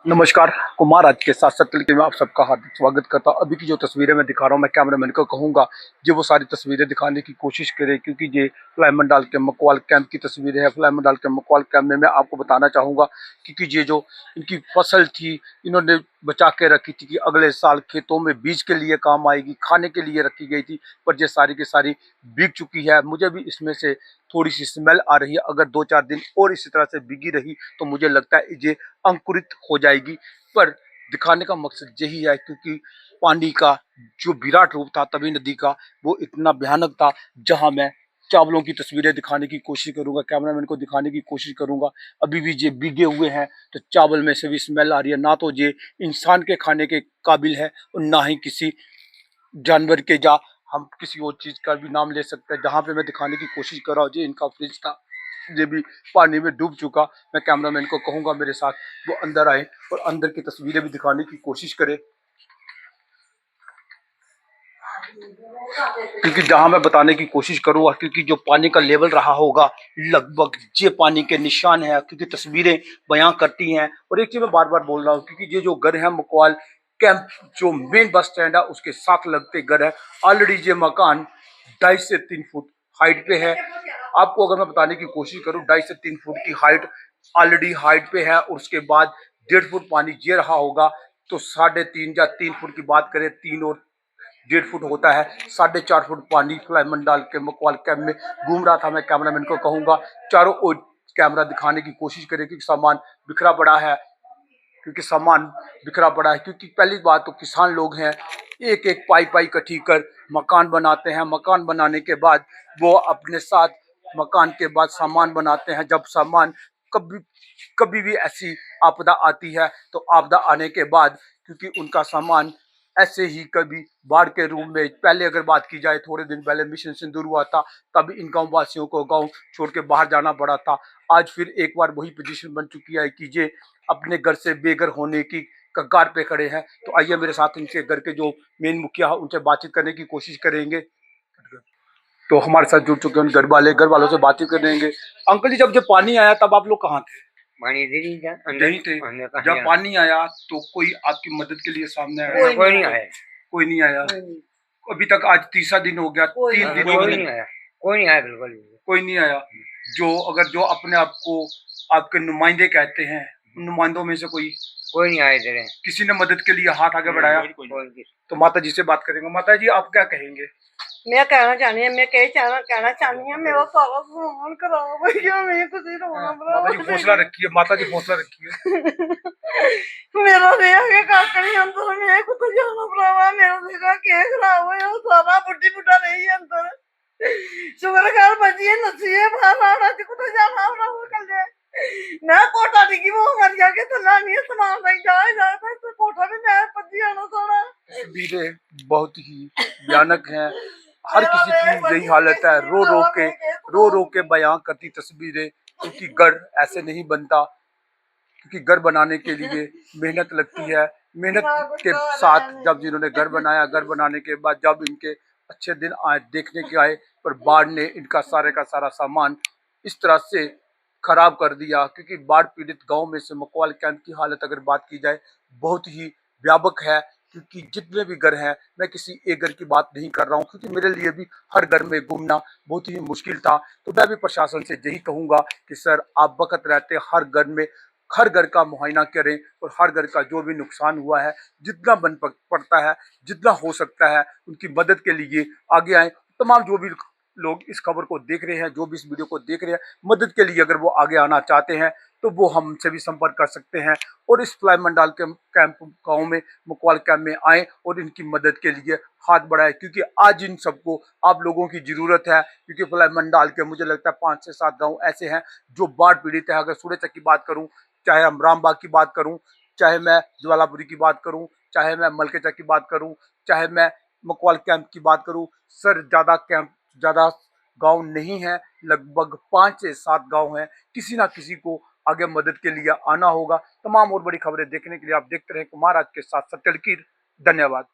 नमस्कार। कुमार आज के साथ सत्य के में आप सबका हार्दिक स्वागत करता हूँ। अभी की जो तस्वीरें मैं दिखा रहा हूँ, मैं कैमरामैन को कहूँगा जो वो सारी तस्वीरें दिखाने की कोशिश करे, क्योंकि ये फ्लाई मंडाल के मकवाल कैंप की तस्वीरें हैं। फ्लाई मंडाल के मकवाल कैंप में मैं आपको बताना चाहूँगा क्योंकि ये जो इनकी फसल थी, इन्होंने बचा के रखी थी कि अगले साल खेतों में बीज के लिए काम आएगी, खाने के लिए रखी गई थी, पर ये सारी की सारी बिक चुकी है। मुझे भी इसमें से थोड़ी सी स्मेल आ रही है। अगर 2-4 दिन और इसी तरह से बिगी रही तो मुझे लगता है ये अंकुरित हो जाएगी। पर दिखाने का मकसद यही है क्योंकि पानी का जो विराट रूप था तभी नदी का, वो इतना भयानक था। जहां मैं चावलों की तस्वीरें दिखाने की कोशिश करूंगा, कैमरामैन को दिखाने की कोशिश करूंगा, अभी भी ये भीगे हुए हैं तो चावल में से भी स्मेल आ रही है। ना तो ये इंसान के खाने के काबिल है और ना ही किसी जानवर के, या हम किसी और चीज का भी नाम ले सकते हैं। जहां पे मैं दिखाने की कोशिश कर रहा हूँ, ये इनका फ्रिज था, ये भी पानी में डूब चुका। मैं कैमरामैन को कहूंगा मेरे साथ वो अंदर आए और अंदर की तस्वीरें भी दिखाने की कोशिश करे, क्योंकि जहां मैं बताने की कोशिश करूंगा, क्योंकि जो पानी का लेवल रहा होगा लगभग ये पानी के निशान है, क्योंकि तस्वीरें बयां करती हैं। और एक चीज मैं बार बार बोल रहा हूँ, क्योंकि ये जो घर है मकवाल कैंप, जो मेन बस स्टैंड है उसके साथ लगते घर है। ऑलरेडी ये मकान 2.5 से 3 फुट हाइट पे है। आपको अगर मैं बताने की कोशिश करूं, 2.5 से 3 फुट की हाइट ऑलरेडी हाइट पे है, और उसके बाद 1.5 फुट पानी ये रहा होगा। तो 3.5 या 3 फुट की बात करें, 3 और 1.5 फुट होता है, 4.5 फुट पानी फ्लाई मंडाल के मकवाल कैंप में घूम रहा था। मैं कैमरामैन को कहूंगा चारों ओर कैमरा दिखाने की कोशिश करें, क्योंकि सामान बिखरा पड़ा है, क्योंकि पहली बात तो किसान लोग हैं, एक एक पाई पाई इकट्ठी कर मकान बनाते हैं। मकान बनाने के बाद वो अपने साथ मकान के बाद सामान बनाते हैं। जब सामान कभी कभी भी ऐसी आपदा आती है, तो आपदा आने के बाद क्योंकि उनका सामान ऐसे ही कभी बाढ़ के रूप में, पहले अगर बात की जाए थोड़े दिन पहले मिशन सिंदूर हुआ था, तब इन गांव वासियों को गांव छोड़ के बाहर जाना पड़ा था। आज फिर एक बार वही पोजीशन बन चुकी है कि ये अपने घर से बेघर होने की कगार पे खड़े हैं। तो आइए मेरे साथ इनके घर के जो मेन मुखिया है उनसे बातचीत करने की कोशिश करेंगे। तो हमारे साथ जुड़ चुके हैं घर वालों से बातचीत करेंगे। अंकल जी, जब जब पानी आया तब आप लोग कहाँ थे? पानी इधर ही था, यहीं थे। जब पानी आया तो कोई आपकी मदद के लिए सामने आया? कोई नहीं आया। कोई नहीं आया। अभी तक आज तीसरा दिन हो गया, 3 दिन हो कोई गए, नहीं आया, कोई नहीं आया, बिल्कुल कोई नहीं आया। जो अपने आप को आपके नुमाइंदे कहते हैं, उन नुमाइंदों में से कोई नहीं आया इधर। किसी ने मदद के लिए हाथ आगे बढ़ाया? तो माता जी से बात करेंगे। माता जी, आप क्या कहेंगे? मैं कहना चाहनी है, मैं कहना चाहनी हूँ, मेरा सारा सामान खराब हो गया, मैं कुछ ही रोना माता जी हौसला रखिए, माता जी हौसला रखिए। मेरा रेहा के काकड़ी अंदर मैं कुछ जाना भरावा, मेरा देखा के खराब हो सारा बुड्ढी बुड्ढा रही अंदर। शुगर कर बची है, नसी है, बाहर आना थी, कुछ जाना भरावा कर ले। मैं कोटा डिगी वो मर गया के तला नहीं सामान नहीं जाए तो कोटा भी मैं पजी आना सारा। तस्वीरें बहुत ही भयानक हैं। हर किसी की यही हालत है, रो रो के बयां करती तस्वीरें, क्योंकि घर ऐसे नहीं बनता, क्योंकि घर बनाने के लिए मेहनत लगती है। मेहनत के साथ जब जिन्होंने घर बनाया, घर बनाने के बाद जब इनके अच्छे दिन आए, देखने के आए, पर बाढ़ ने इनका सारे का सारा सामान इस तरह से खराब कर दिया। क्योंकि बाढ़ पीड़ित गांव में से मकवाल कैंप की हालत अगर बात की जाए, बहुत ही व्यापक है। क्योंकि जितने भी घर हैं, मैं किसी एक घर की बात नहीं कर रहा हूँ, क्योंकि मेरे लिए भी हर घर में घूमना बहुत ही मुश्किल था। तो मैं भी प्रशासन से यही कहूंगा कि सर, आप वक्त रहते हर घर का मुआयना करें, और हर घर का जो भी नुकसान हुआ है, जितना बन पड़ता है, जितना हो सकता है, उनकी मदद के लिए आगे आए। तमाम जो भी लोग इस खबर को देख रहे हैं, जो भी इस वीडियो को देख रहे हैं, मदद के लिए अगर वो आगे आना चाहते हैं तो वो हमसे भी संपर्क कर सकते हैं, और इस फ्लाई मंडाल के कैंप गाँव में, मकवाल कैंप में आए और इनकी मदद के लिए हाथ बढ़ाए। क्योंकि आज इन सबको आप लोगों की जरूरत है, क्योंकि फ्लाई मंडाल के मुझे लगता है 5 से 7 गाँव ऐसे हैं जो बाढ़ पीड़ित है। अगर सूर्यचक की बात करूं, चाहे हम रामबाग की बात करूं, चाहे मैं ज्वालापुरी की बात करूं, चाहे मैं मलकेचक की बात करूं, चाहे मैं मकवाल कैंप की बात करूं, सर ज्यादा गांव नहीं है, लगभग 5 से 7 गांव हैं। किसी ना किसी को आगे मदद के लिए आना होगा। तमाम और बड़ी खबरें देखने के लिए आप देखते रहे कुमार आज के साथ सत्य लकीर। धन्यवाद।